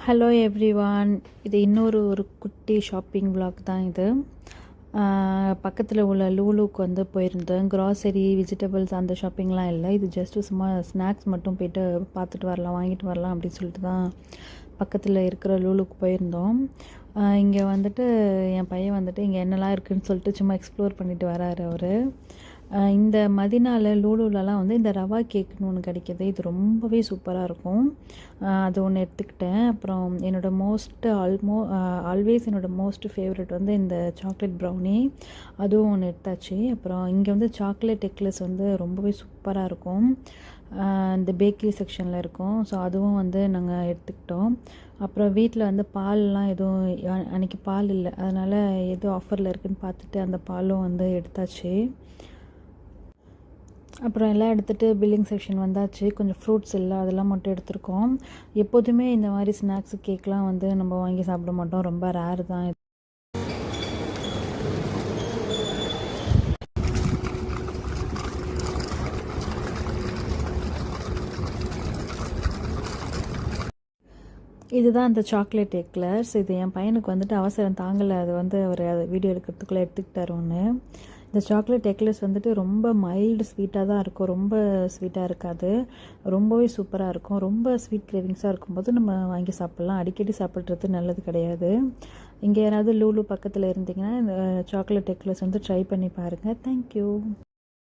Hello everyone. இது ஒரு குட்டி ஷாப்பிங் vlog தான் இது. பக்கத்தில் உள்ள லூலுக்கு வந்து போயிருந்தேன். க்ராசரி, வெஜிடபிள்ஸ் அந்த ஷாப்பிங்லாம் இல்லை. இது ஜஸ்ட்டு சும்மா ஸ்நாக்ஸ் மட்டும் போய்ட்டு பார்த்துட்டு வரலாம், வாங்கிட்டு வரலாம் அப்படின்னு சொல்லிட்டு தான் பக்கத்தில் இருக்கிற லூலுக்கு போயிருந்தோம். இங்கே வந்துட்டு என் பையன் வந்துட்டு இங்கே என்னெல்லாம் இருக்குதுன்னு சொல்லிட்டு சும்மா எக்ஸ்ப்ளோர் பண்ணிட்டு வராரு அவர். இந்த மதினாவில் லூலுலலாம் வந்து இந்த ரவா கேக்குன்னு ஒன்று கிடைக்கிது. இது ரொம்பவே சூப்பராக இருக்கும். அது ஒன்று எடுத்துக்கிட்டேன். அப்புறம் ஆல்வேஸ் என்னோடய மோஸ்ட் ஃபேவரட் வந்து இந்த சாக்லேட் ப்ரௌனி, அதுவும் ஒன்று எடுத்தாச்சு. அப்புறம் இங்கே வந்து சாக்லேட் எக்லெஸ் வந்து ரொம்பவே சூப்பராக இருக்கும். இந்த பேக்கரி செக்ஷனில் இருக்கும். ஸோ அதுவும் வந்து நாங்கள் எடுத்துக்கிட்டோம். அப்புறம் வீட்டில் வந்து பால்லாம் எதுவும் அன்றைக்கி பால் இல்லை, அதனால் எது ஆஃபரில் இருக்குதுன்னு பார்த்துட்டு அந்த பாலும் வந்து எடுத்தாச்சு. அப்புறம் எல்லாம் எடுத்துகிட்டு பில்லிங் செக்ஷன் வந்தாச்சு. கொஞ்சம் ஃப்ரூட்ஸ் இல்லை, அதெல்லாம் மட்டும் எடுத்துருக்கோம். எப்போதுமே இந்த மாதிரி ஸ்நாக்ஸு கேக்லாம் வந்து நம்ம வாங்கி சாப்பிட மாட்டோம், ரொம்ப ரேர் தான். இதுதான் அந்த சாக்லேட் எக்லர்ஸ். இது என் பையனுக்கு வந்துட்டு அவசரம் தாங்கலை, அது வந்து அவர் அதை வீடியோ எடுக்கிறதுக்குள்ளே எடுத்துக்கிட்டார் ஒன்று. இந்த சாக்லேட் எக்லர்ஸ் வந்துட்டு ரொம்ப மைல்டு ஸ்வீட்டாக தான் இருக்கும், ரொம்ப ஸ்வீட்டாக இருக்காது, ரொம்பவே சூப்பராக இருக்கும். ரொம்ப ஸ்வீட் கிரேவிங்ஸாக இருக்கும்போது நம்ம வாங்கி சாப்பிட்லாம். அடிக்கடி சாப்பிட்றது நல்லது கிடையாது. இங்கே யாராவது லூலு பக்கத்தில் இருந்தீங்கன்னா இந்த சாக்லேட் எக்லர்ஸ் வந்து ட்ரை பண்ணி பாருங்கள். தேங்க்யூ.